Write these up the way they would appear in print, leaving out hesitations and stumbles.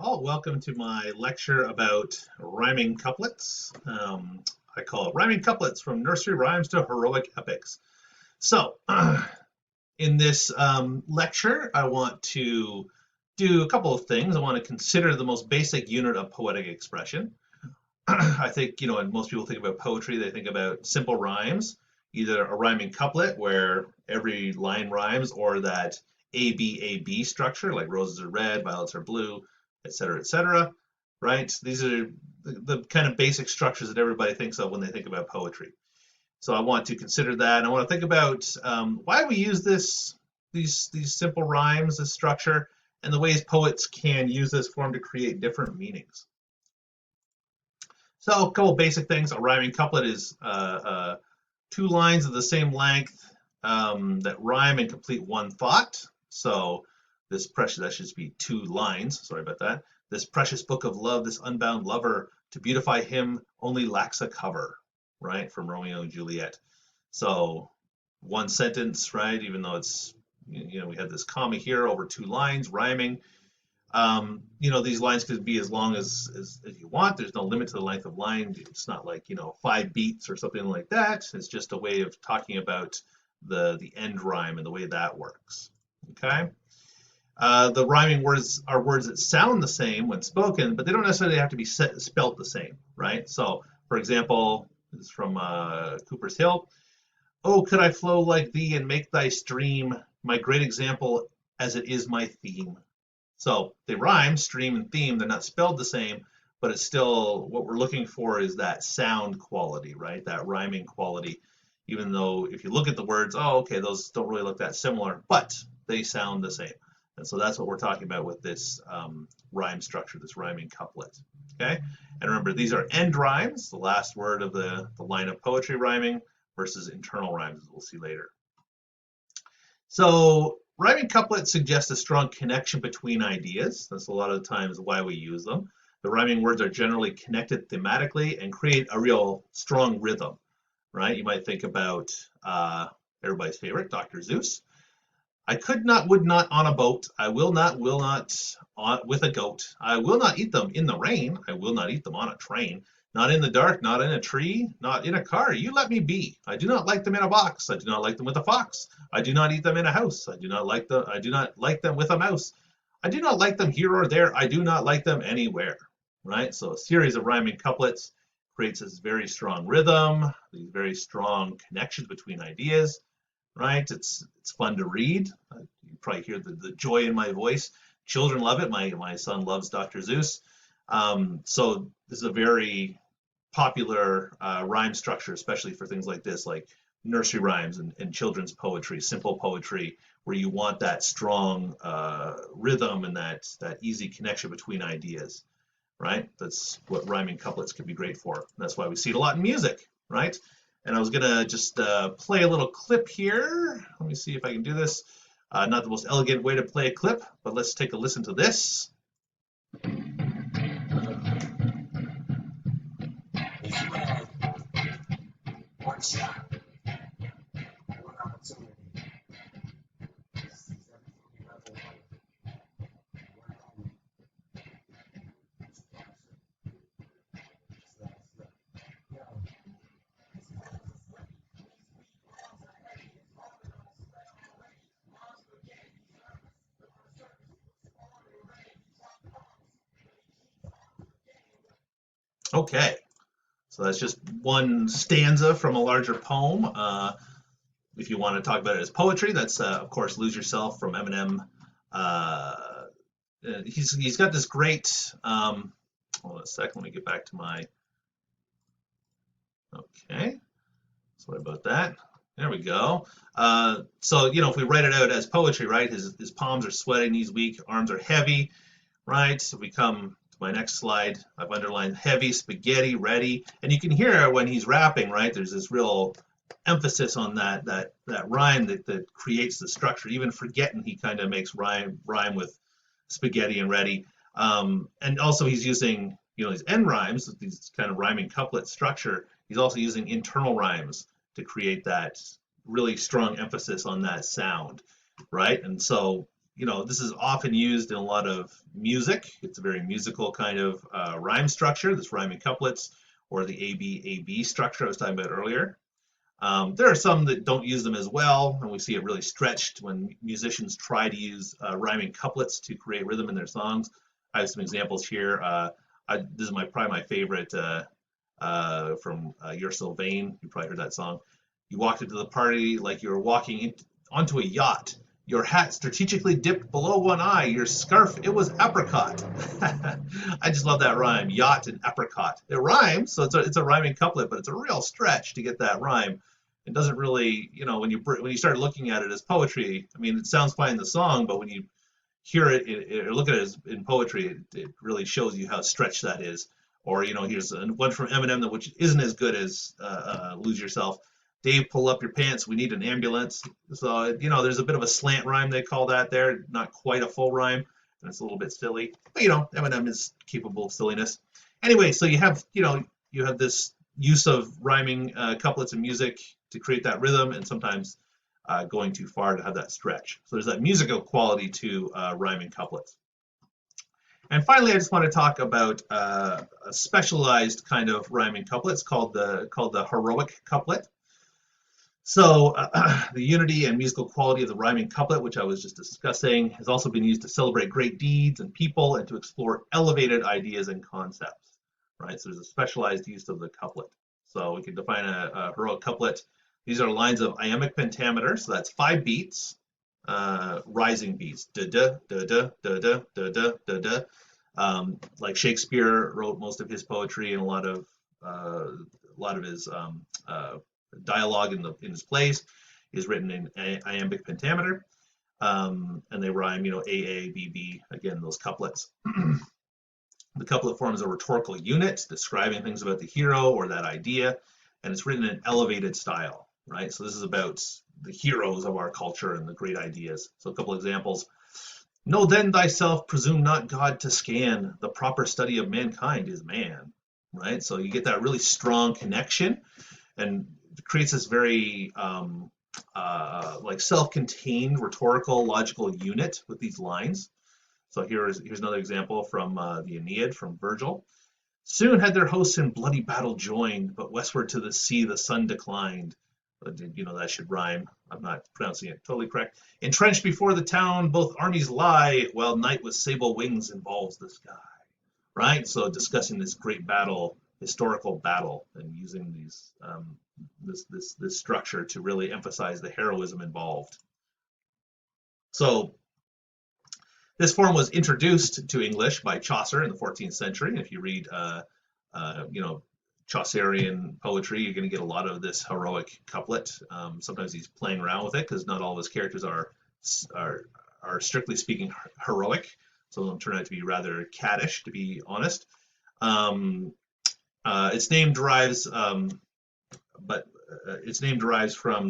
all. Welcome to my lecture about rhyming couplets. I call it Rhyming Couplets from Nursery Rhymes to Heroic Epics. So, in this lecture, I want to do a couple of things. I want to consider the most basic unit of poetic expression. I think, when most people think about poetry, they think about simple rhymes, either a rhyming couplet where every line rhymes, or that A-B-A-B structure, like roses are red, violets are blue, etc., right? These are the kind of basic structures that everybody thinks of when they think about poetry. So I want to consider that. And I want to think about why we use these simple rhymes, this structure, and the ways poets can use this form to create different meanings. So a couple basic things. A rhyming couplet is two lines of the same length that rhyme and complete one thought. So this precious, that should be two lines, sorry about that. This precious book of love, this unbound lover, to beautify him only lacks a cover, right? From Romeo and Juliet. So one sentence, right? Even though it's, we have this comma here over two lines rhyming. These lines could be as long as you want. There's no limit to the length of line. It's not like, 5 beats or something like that. It's just a way of talking about the end rhyme and the way that works. Okay. The rhyming words are words that sound the same when spoken, but they don't necessarily have to be spelt the same, right? So, for example, this is from Cooper's Hill. Oh, could I flow like thee and make thy stream my great example as it is my theme? So they rhyme, stream and theme. They're not spelled the same, but it's still what we're looking for is that sound quality, right? That rhyming quality. Even though if you look at the words, oh, okay, those don't really look that similar, but they sound the same. And so that's what we're talking about with this rhyme structure, this rhyming couplet. Okay? And remember, these are end rhymes, the last word of the line of poetry rhyming, versus internal rhymes, as we'll see later. So rhyming couplets suggest a strong connection between ideas. That's a lot of the times why we use them. The rhyming words are generally connected thematically and create a real strong rhythm, right? You might think about everybody's favorite, Dr. Seuss. I could not, would not on a boat. I will not with a goat. I will not eat them in the rain. I will not eat them on a train. Not in the dark, not in a tree, not in a car. You let me be. I do not like them in a box. I do not like them with a fox. I do not eat them in a house. I do not like them with a mouse. I do not like them here or there. I do not like them anywhere. Right? So a series of rhyming couplets creates this very strong rhythm, these very strong connections between ideas. Right? It's fun to read. You probably hear the joy in my voice. Children love it. My son loves Dr. Seuss. So this is a very popular rhyme structure, especially for things like this, like nursery rhymes and children's poetry, simple poetry, where you want that strong rhythm and that easy connection between ideas, right? That's what rhyming couplets can be great for. That's why we see it a lot in music, right? And I was gonna just play a little clip here. Let me see if I can do this. Not the most elegant way to play a clip, but let's take a listen to this. One shot, one opportunity. Okay, so that's just one stanza from a larger poem. If you want to talk about it as poetry, that's of course "Lose Yourself" from Eminem. He's got this great. Hold on a sec. Let me get back to my. Okay, sorry about that. There we go. So if we write it out as poetry, right? His palms are sweating, knees weak, arms are heavy, right? So if we come to my next slide, I've underlined heavy, spaghetti, ready, and you can hear when he's rapping, right? There's this real emphasis on that rhyme that creates the structure. Even forgetting, he kind of makes rhyme with spaghetti and ready. And also he's using these end rhymes, these kind of rhyming couplet structure. He's also using internal rhymes to create that really strong emphasis on that sound, right? And so this is often used in a lot of music. It's a very musical kind of rhyme structure, this rhyming couplets, or the A-B structure I was talking about earlier. There are some that don't use them as well, and we see it really stretched when musicians try to use rhyming couplets to create rhythm in their songs. I have some examples here. This is probably my favorite from You're So Vain. You probably heard that song. You walked into the party like you were walking onto a yacht. Your hat strategically dipped below one eye. Your scarf, it was apricot. I just love that rhyme, yacht and apricot. It rhymes, so it's a rhyming couplet, but it's a real stretch to get that rhyme. It doesn't really, when you start looking at it as poetry, I mean, it sounds fine in the song, but when you hear it or look at it as in poetry, it really shows you how stretched that is. Or, here's one from Eminem which isn't as good as Lose Yourself. Dave, pull up your pants. We need an ambulance. So, there's a bit of a slant rhyme, they call that there. Not quite a full rhyme. And it's a little bit silly. But, Eminem is capable of silliness. Anyway, so you have this use of rhyming couplets in music to create that rhythm, and sometimes going too far to have that stretch. So there's that musical quality to rhyming couplets. And finally, I just want to talk about a specialized kind of rhyming couplets called the heroic couplet. So the unity and musical quality of the rhyming couplet, which I was just discussing, has also been used to celebrate great deeds and people and to explore elevated ideas and concepts, right? So there's a specialized use of the couplet. So we can define a heroic couplet. These are lines of iambic pentameter, so that's 5 beats, rising beats, da-da, da-da, da-da, da-da, da-da. Like Shakespeare wrote most of his poetry and a lot of his dialogue in his plays is written in iambic pentameter, and they rhyme, A, B, B, again, those couplets. The couplet forms a rhetorical unit describing things about the hero or that idea, and it's written in an elevated style, right? So this is about the heroes of our culture and the great ideas. So a couple examples. Know then thyself, presume not God to scan. The proper study of mankind is man, right? So you get that really strong connection, and it creates this very like self-contained rhetorical logical unit with these lines. So here's another example from the Aeneid from Virgil. Soon had their hosts in bloody battle joined, but westward to the sea the sun declined. That should rhyme. I'm not pronouncing it totally correct. Entrenched before the town, both armies lie, while night with sable wings involves the sky. Right? So discussing this great battle, historical battle, and using these this structure to really emphasize the heroism involved. So this form was introduced to English by Chaucer in the 14th century. And if you read, Chaucerian poetry, you're going to get a lot of this heroic couplet. Sometimes he's playing around with it because not all of his characters are strictly speaking heroic. Some of them turn out to be rather caddish, to be honest. Its name derives from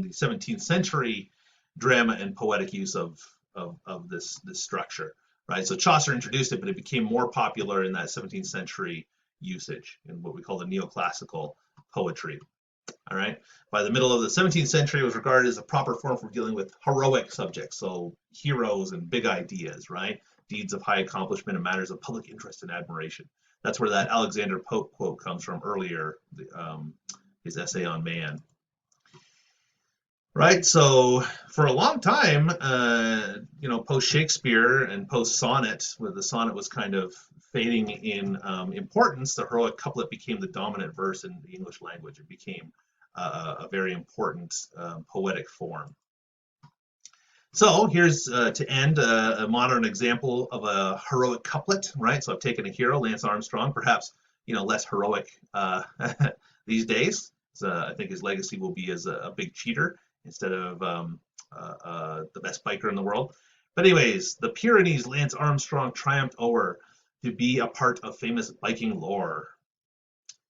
the 17th century drama and poetic use of this structure, right? So Chaucer introduced it, but it became more popular in that 17th century usage in what we call the neoclassical poetry. All right. By the middle of the 17th century, it was regarded as a proper form for dealing with heroic subjects, so heroes and big ideas, right? Deeds of high accomplishment and matters of public interest and admiration. That's where that Alexander Pope quote comes from earlier, his essay on man. Right, so for a long time, post Shakespeare and post sonnet, where the sonnet was kind of fading in importance, the heroic couplet became the dominant verse in the English language. It became a very important poetic form. So here's to end a modern example of a heroic couplet, right? So I've taken a hero, Lance Armstrong, perhaps less heroic these days. So I think his legacy will be as a big cheater instead of the best biker in the world. But anyways, the Pyrenees Lance Armstrong triumphed o'er to be a part of famous biking lore,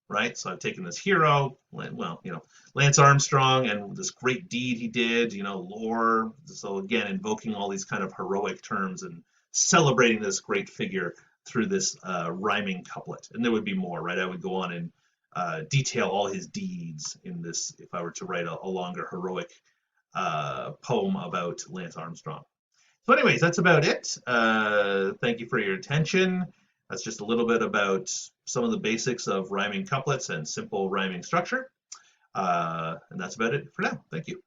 right? So I've taken this hero, Lance Armstrong, and this great deed he did, lore. So again, invoking all these kind of heroic terms and celebrating this great figure through this rhyming couplet. And there would be more, right? I would go on and detail all his deeds in this if I were to write a longer heroic poem about Lance Armstrong. So anyways, that's about it. Thank you for your attention. That's just a little bit about some of the basics of rhyming couplets and simple rhyming structure. And that's about it for now. Thank you.